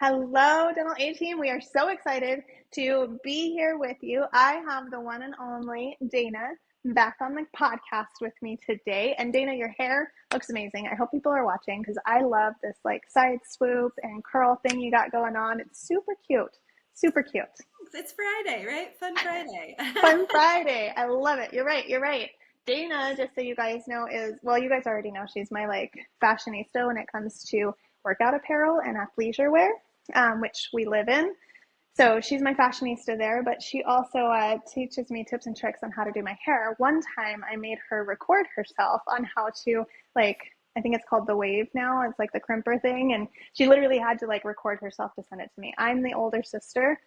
Hello, Dental A team. We are so excited to be here with you. I have the one and only Dana back on the podcast with me today. And Dana, your hair looks amazing. I hope people are watching because I love this like side swoop and curl thing you got going on. It's super cute. Super cute. It's Friday, right? Fun Friday. Fun Friday. I love it. You're right. You're right. Dana, just so you guys know, well, you guys already know she's my like fashionista when it comes to workout apparel and athleisure wear, which we live in. So she's my fashionista there, but she also teaches me tips and tricks on how to do my hair. One time I made her record herself on how to I think it's called the wave now. It's like the crimper thing. And she literally had to like record herself to send it to me. I'm the older sister,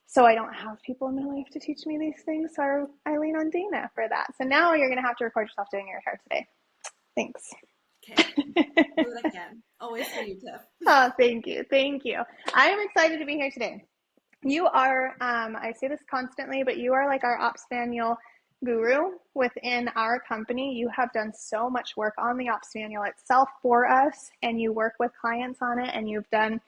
so I don't have people in my life to teach me these things. So I lean on Dana for that. So now you're going to have to record yourself doing your hair today. Thanks. Okay. Do what I can. Always for you, Tiff. Oh, thank you. Thank you. I am excited to be here today. You are, I say this constantly, but you are like our ops manual guru within our company. You have done so much work on the ops manual itself for us, and you work with clients on it, and you've done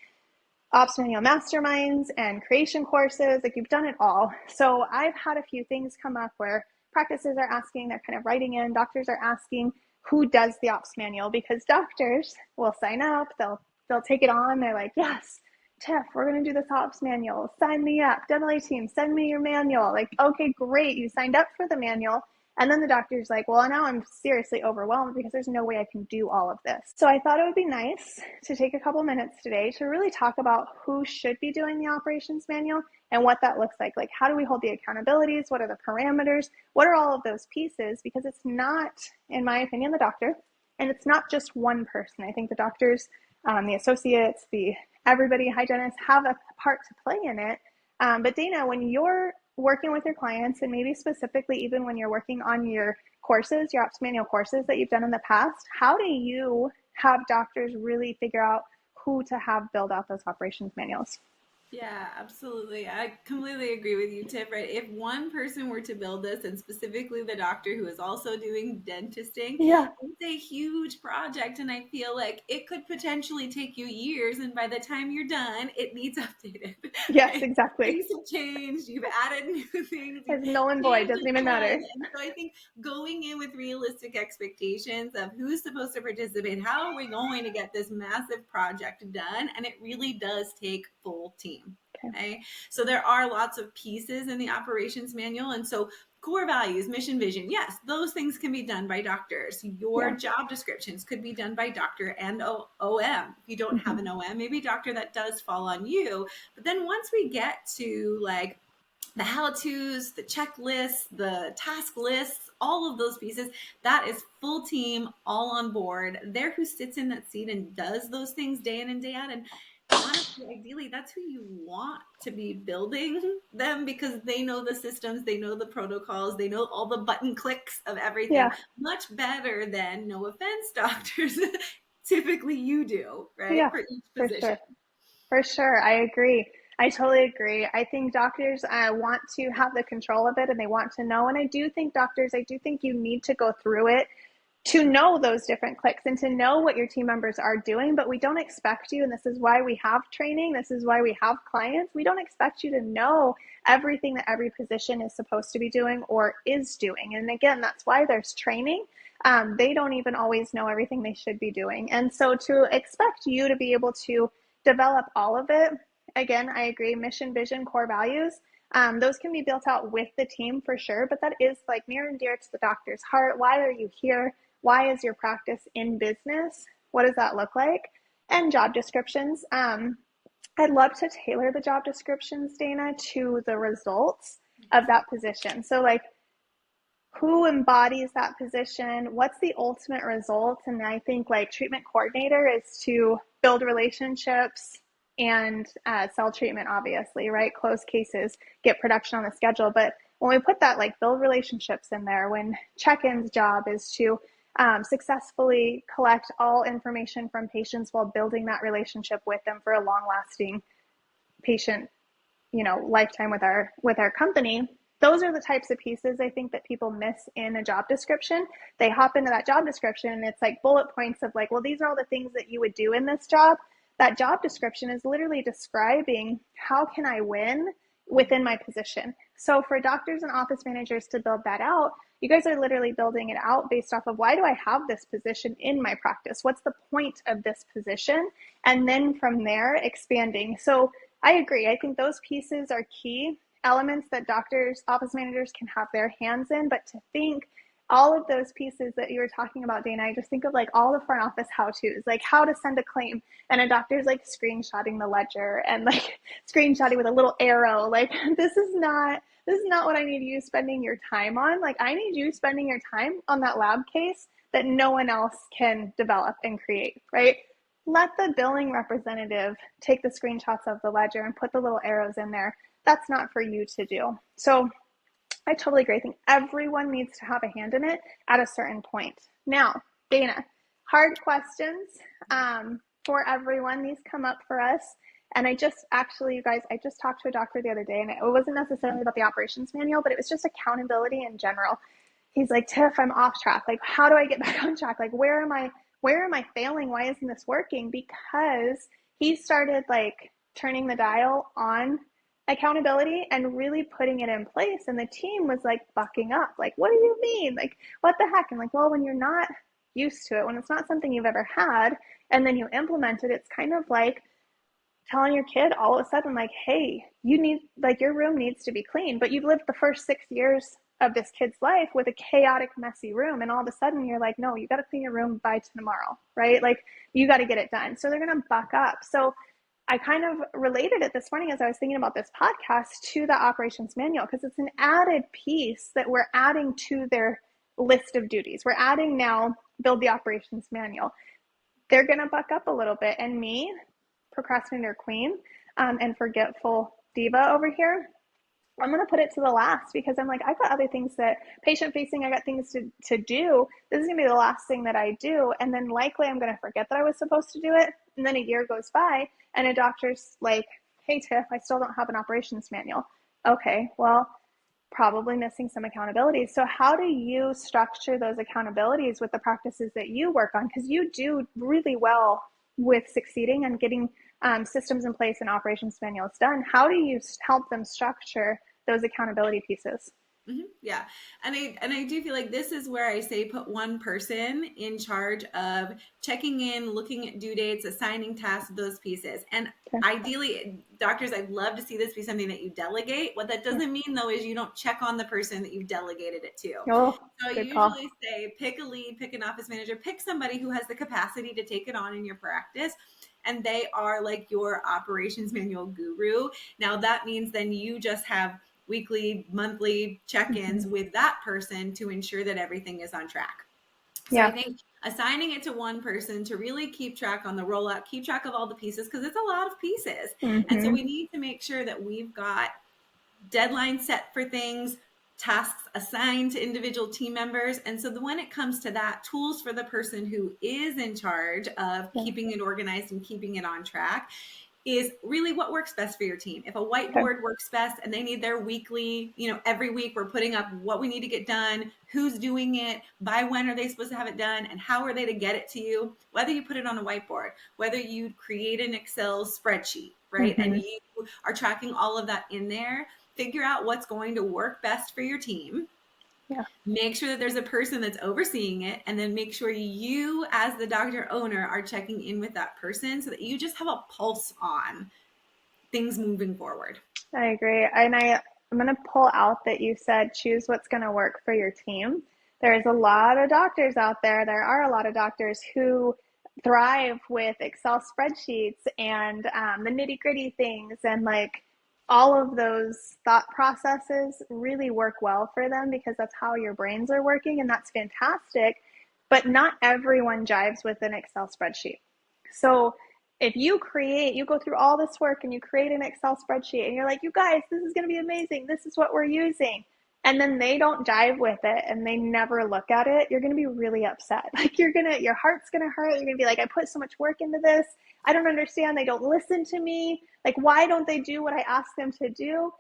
ops manual masterminds and creation courses. Like you've done it all. So I've had a few things come up where practices are asking, they're kind of writing in, doctors are asking who does the ops manual, because doctors will sign up, they'll take it on. They're like, yes, Tiff, we're going to do this ops manual. Sign me up. Dental A team, send me your manual. Like, okay, great. You signed up for the manual. And then the doctor's like, well, now I'm seriously overwhelmed because there's no way I can do all of this. So I thought it would be nice to take a couple minutes today to really talk about who should be doing the operations manual and what that looks like. Like, how do we hold the accountabilities? What are the parameters? What are all of those pieces? Because it's not, in my opinion, the doctor, and it's not just one person. I think the doctors, the associates, everybody, hygienists have a part to play in it. But Dana, when you're working with your clients, and maybe specifically even when you're working on your courses, your ops manual courses that you've done in the past, how do you have doctors really figure out who to have build out those operations manuals? Yeah, absolutely. I completely agree with you, Tiff, right? If one person were to build this, and specifically the doctor who is also doing dentisting, Yeah. it's a huge project. And I feel like it could potentially take you years. And by the time you're done, it needs updated. Yes, Right? exactly. Things have changed. You've added new things. You've As null and void, changed doesn't a even ton. matter. And so I think going in with realistic expectations of who's supposed to participate, how are we going to get this massive project done? And it really does take full team. Okay. So there are lots of pieces in the operations manual. And so core values, mission, vision, yes, those things can be done by doctors. Your Yeah. job descriptions could be done by doctor and OM. If you don't have an OM, maybe doctor, that does fall on you. But then once we get to like the how-tos, the checklists, the task lists, all of those pieces, that is full team, all on board. They're who sits in that seat and does those things day in and day out. And honestly, ideally, that's who you want to be building them, because they know the systems, they know the protocols, they know all the button clicks of everything Yeah, much better than, no offense, doctors, typically you do, right? yeah, For each for position. sure. For sure. I agree. I totally agree. I think doctors want to have the control of it, and they want to know. And I do think you need to go through it to know those different clicks and to know what your team members are doing. But we don't expect you, and this is why we have training, this is why we have clients. We don't expect you to know everything that every position is supposed to be doing or is doing. And again, that's why there's training. They don't even always know everything they should be doing. And so to expect you to be able to develop all of it, again, I agree, mission, vision, core values, those can be built out with the team for sure, but that is like near and dear to the doctor's heart. Why are you here? Why is your practice in business? What does that look like? And job descriptions. I'd love to tailor the job descriptions, Dana, to the results of that position. So like, who embodies that position? What's the ultimate result? And I think like treatment coordinator is to build relationships and sell treatment, obviously, right? Close cases, get production on the schedule. But when we put that like build relationships in there, when check-in's job is to successfully collect all information from patients while building that relationship with them for a long-lasting patient, lifetime with our company. Those are the types of pieces I think that people miss in a job description. They hop into that job description and it's like bullet points of like, well, these are all the things that you would do in this job, that job description is literally describing how can I win within my position. So for doctors and office managers to build that out, you guys are literally building it out based off of, why do I have this position in my practice? What's the point of this position? And then from there, expanding. So I agree. I think those pieces are key elements that doctors, office managers can have their hands in. But to think all of those pieces that you were talking about, Dana, I just think of like all the front office how-tos, like how to send a claim, and a doctor's like screenshotting the ledger and like screenshotting with a little arrow. Like this is not what I need you spending your time on. Like I need you spending your time on that lab case that no one else can develop and create, right? Let the billing representative take the screenshots of the ledger and put the little arrows in there. That's not for you to do. So I totally agree. I think everyone needs to have a hand in it at a certain point. Now, Dana, hard questions for everyone. These come up for us. And you guys, I just talked to a doctor the other day, and it wasn't necessarily about the operations manual, but it was just accountability in general. He's like, Tiff, I'm off track. Like, how do I get back on track? Like, where am I failing? Why isn't this working? Because he started like turning the dial on accountability and really putting it in place. And the team was like bucking up. Like, what do you mean? Like, what the heck? I'm like, well, when you're not used to it, when it's not something you've ever had, and then you implement it, it's kind of like telling your kid all of a sudden, like, hey, you need, like, your room needs to be clean, but you've lived the first 6 years of this kid's life with a chaotic, messy room. And all of a sudden you're like, no, you got to clean your room by tomorrow, right? Like, you got to get it done. So they're going to buck up. So I kind of related it this morning as I was thinking about this podcast to the operations manual, because it's an added piece that we're adding to their list of duties. We're adding now, build the operations manual. They're going to buck up a little bit. And me, procrastinator queen, and forgetful diva over here, I'm going to put it to the last, because I'm like, I've got other things that patient facing, I got things to do. This is going to be the last thing that I do. And then likely I'm going to forget that I was supposed to do it. And then a year goes by and a doctor's like, hey, Tiff, I still don't have an operations manual. Okay, well, probably missing some accountability. So how do you structure those accountabilities with the practices that you work on? Because you do really well with succeeding and getting systems in place and operations manuals done. How do you help them structure those accountability pieces? Mm-hmm. Yeah. And I do feel like this is where I say put one person in charge of checking in, looking at due dates, assigning tasks, those pieces. And ideally, doctors, I'd love to see this be something that you delegate. What that doesn't mean, though, is you don't check on the person that you've delegated it to. Oh, so I usually say pick a lead, pick an office manager, pick somebody who has the capacity to take it on in your practice. And they are like your operations manual guru. Now, that means then you just have weekly, monthly check-ins with that person to ensure that everything is on track. So I think assigning it to one person to really keep track on the rollout, keep track of all the pieces, because it's a lot of pieces. And so we need to make sure that we've got deadlines set for things, tasks assigned to individual team members. And so when it comes to that, tools for the person who is in charge of keeping it organized and keeping it on track is really what works best for your team. If a whiteboard works best and they need their weekly, every week we're putting up what we need to get done, who's doing it, by when are they supposed to have it done, and how are they to get it to you, whether you put it on a whiteboard, whether you create an Excel spreadsheet, right? And you are tracking all of that in there, figure out what's going to work best for your team. Make sure that there's a person that's overseeing it, and then make sure you as the doctor owner are checking in with that person so that you just have a pulse on things moving forward. I agree. And I'm going to pull out that you said choose what's going to work for your team. There's a lot of doctors out there. There are a lot of doctors who thrive with Excel spreadsheets and the nitty gritty things, and like all of those thought processes really work well for them because that's how your brains are working, and that's fantastic. But not everyone jives with an Excel spreadsheet. So if you go through all this work and you create an Excel spreadsheet and you're like, you guys, this is going to be amazing, this is what we're using, and then they don't jive with it and they never look at it, you're going to be really upset. Like your heart's going to hurt. You're going to be like, I put so much work into this. I don't understand. They don't listen to me. Like, why don't they do what I ask them to do?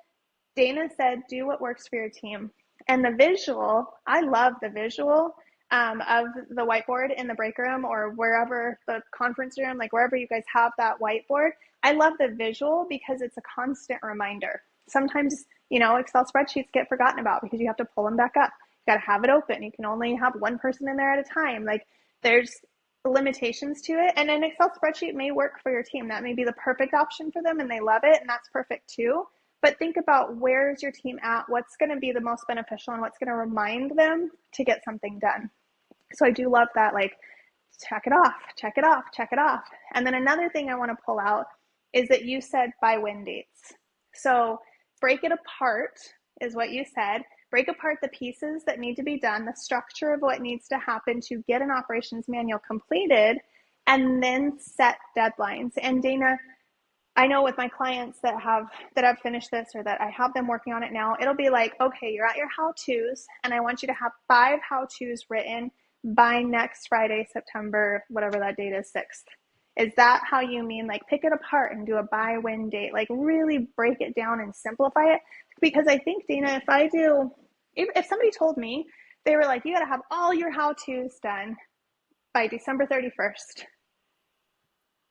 Dana said, do what works for your team. And the visual, I love the visual of the whiteboard in the break room or wherever, the conference room, like wherever you guys have that whiteboard. I love the visual because it's a constant reminder. Sometimes, Excel spreadsheets get forgotten about because you have to pull them back up. You got to have it open. You can only have one person in there at a time. Like there's limitations to it. And an Excel spreadsheet may work for your team. That may be the perfect option for them and they love it, and that's perfect too. But think about where's your team at, what's going to be the most beneficial, and what's going to remind them to get something done. So I do love that, like, check it off, check it off, check it off. And then another thing I want to pull out is that you said by win dates. So break it apart is what you said. Break apart the pieces that need to be done, the structure of what needs to happen to get an operations manual completed, and then set deadlines. And Dana, I know with my clients that have finished this or that I have them working on it now, it'll be like, okay, you're at your how-tos, and I want you to have 5 how-tos written by next Friday, September, whatever that date is, 6th. Is that how you mean, like, pick it apart and do a by when date? Like, really break it down and simplify it? Because I think, Dana, if somebody told me, they were like, you got to have all your how-tos done by December 31st.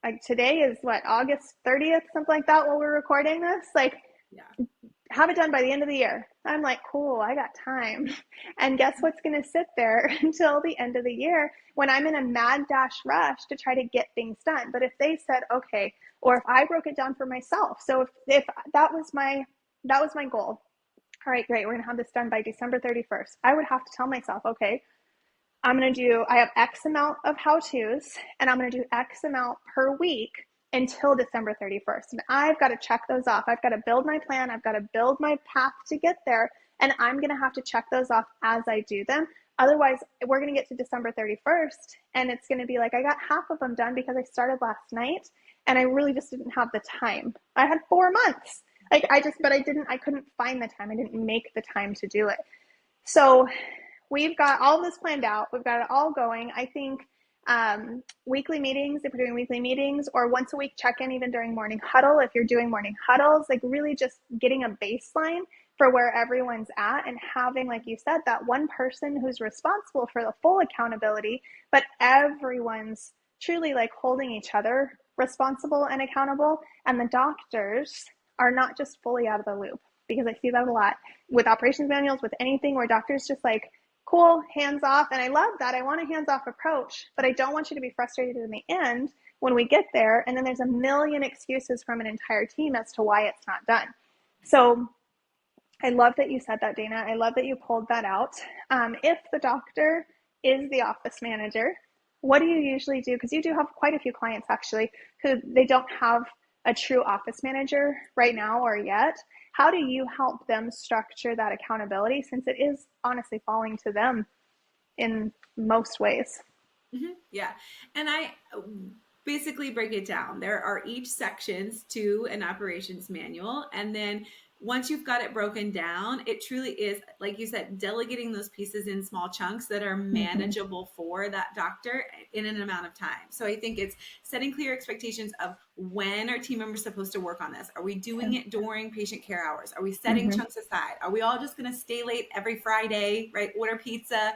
Like today is what, August 30th, something like that while we're recording this? Like, yeah, have it done by the end of the year. I'm like, cool, I got time. And guess what's going to sit there until the end of the year when I'm in a mad dash rush to try to get things done. But if they said, okay, or if I broke it down for myself. So if that was my goal. All right, great. We're going to have this done by December 31st. I would have to tell myself, okay, I have X amount of how-tos, and I'm going to do X amount per week until December 31st. And I've got to check those off. I've got to build my plan. I've got to build my path to get there. And I'm going to have to check those off as I do them. Otherwise, we're going to get to December 31st, and it's going to be like, I got half of them done because I started last night, and I really just didn't have the time. I had 4 months. I couldn't find the time. I didn't make the time to do it. So we've got all this planned out. We've got it all going. I think weekly meetings, if we're doing weekly meetings, or once a week check-in, even during morning huddle, if you're doing morning huddles, like really just getting a baseline for where everyone's at and having, like you said, that one person who's responsible for the full accountability, but everyone's truly like holding each other responsible and accountable. And the doctors are not just fully out of the loop, because I see that a lot with operations manuals, with anything where doctors just like, cool, hands off. And I love that. I want a hands off approach, but I don't want you to be frustrated in the end when we get there. And then there's a million excuses from an entire team as to why it's not done. So I love that you said that, Dana. I love that you pulled that out. If the doctor is the office manager, what do you usually do? Because you do have quite a few clients actually who they don't have a true office manager right now or yet. How do you help them structure that accountability, since it is honestly falling to them in most ways? Mm-hmm. Yeah. And I basically break it down. There are each sections to an operations manual. And then once you've got it broken down, it truly is, like you said, delegating those pieces in small chunks that are manageable for that doctor in an amount of time. So I think it's setting clear expectations of when are team members supposed to work on this? Are we doing it during patient care hours? Are we setting chunks aside? Are we all just going to stay late every Friday, right? Order pizza,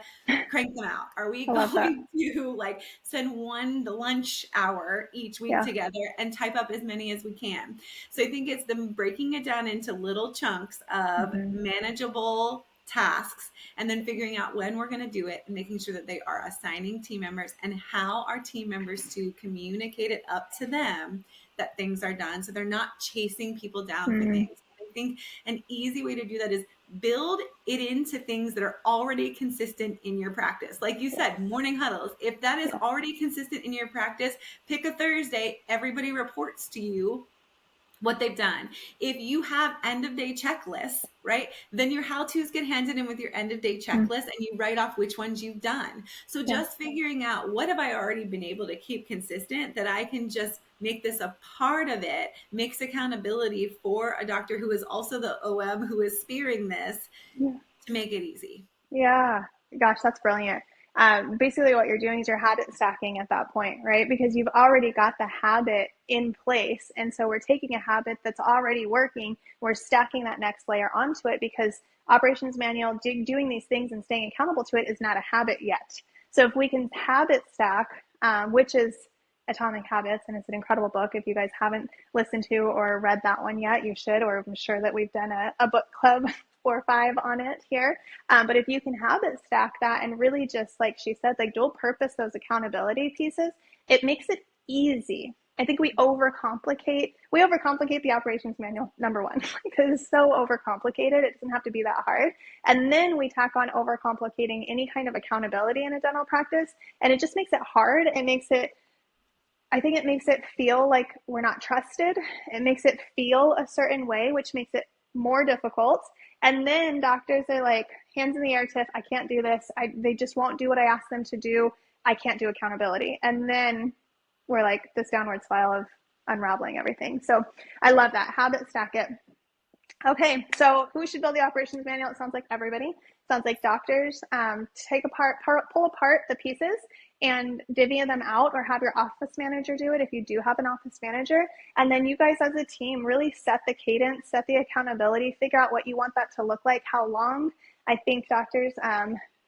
crank them out? Are we going to like send one lunch hour each week together and type up as many as we can? So I think it's them breaking it down into little chunks of manageable tasks, and then figuring out when we're going to do it and making sure that they are assigning team members and how our team members to communicate it up to them that things are done, so they're not chasing people down for things. I think an easy way to do that is build it into things that are already consistent in your practice. Like you said, morning huddles. If that is already consistent in your practice, pick a Thursday, everybody reports to you what they've done. If you have end of day checklists, right, then your how-tos get handed in with your end of day checklist and you write off which ones you've done. So just figuring out, what have I already been able to keep consistent that I can just make this a part of it, makes accountability for a doctor who is also the OM who is spearing this to make it easy. Yeah. Gosh, that's brilliant. Basically what you're doing is you're habit stacking at that point, right? Because you've already got the habit in place. And so we're taking a habit that's already working. We're stacking that next layer onto it, because operations manual, doing these things and staying accountable to it is not a habit yet. So if we can habit stack, which is Atomic Habits, and it's an incredible book. If you guys haven't listened to or read that one yet, you should, or I'm sure that we've done a book club 4 or 5 on it here. But if you can habit stack that and really just, like she said, like dual purpose those accountability pieces, it makes it easy. I think we overcomplicate the operations manual, number one, because it's so overcomplicated. It doesn't have to be that hard. And then we tack on overcomplicating any kind of accountability in a dental practice, and it just makes it hard. I think it makes it feel like we're not trusted. It makes it feel a certain way, which makes it more difficult. And then doctors are like, hands in the air, Tiff, I can't do this. They just won't do what I ask them to do. I can't do accountability. And then we're like this downward spiral of unraveling everything. So I love that. Habit stack it. Okay, so who should build the operations manual? It sounds like everybody. It sounds like doctors. Pull apart the pieces and divvy them out, or have your office manager do it if you do have an office manager. And then you guys as a team really set the cadence, set the accountability, figure out what you want that to look like, how long. I think doctors,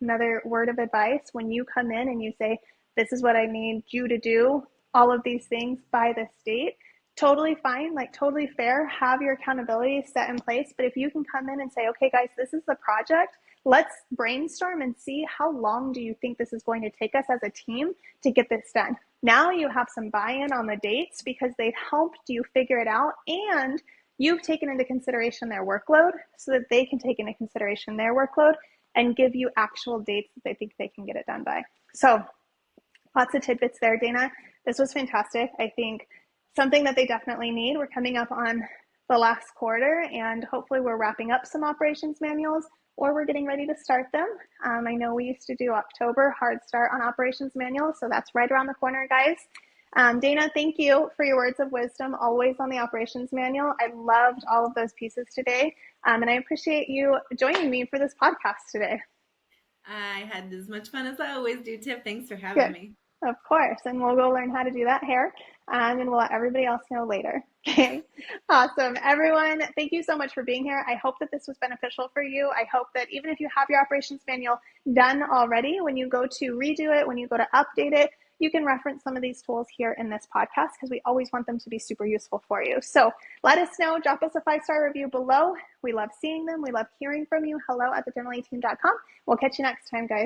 another word of advice, when you come in and you say, this is what I need you to do, all of these things by this date, totally fine, like totally fair, have your accountability set in place. But if you can come in and say, okay guys, this is the project, let's brainstorm and see how long do you think this is going to take us as a team to get this done. Now you have some buy-in on the dates because they've helped you figure it out, and you've taken into consideration their workload so that they can take into consideration their workload and give you actual dates that they think they can get it done by. So lots of tidbits there, Dana. This was fantastic. I think something that they definitely need. We're coming up on the last quarter, and hopefully we're wrapping up some operations manuals, or we're getting ready to start them. I know we used to do October hard start on operations manuals, so that's right around the corner, guys. Dana, thank you for your words of wisdom, always on the operations manual. I loved all of those pieces today, and I appreciate you joining me for this podcast today. I had as much fun as I always do, Tiff. Thanks for having Good. me. Of course, and we'll go learn how to do that hair, and we'll let everybody else know later. Okay, awesome. Everyone, thank you so much for being here. I hope that this was beneficial for you. I hope that even if you have your operations manual done already, when you go to redo it, when you go to update it, you can reference some of these tools here in this podcast, because we always want them to be super useful for you. So let us know, drop us a 5-star review below. We love seeing them. We love hearing from you. hello@thedental18.com. We'll catch you next time, guys.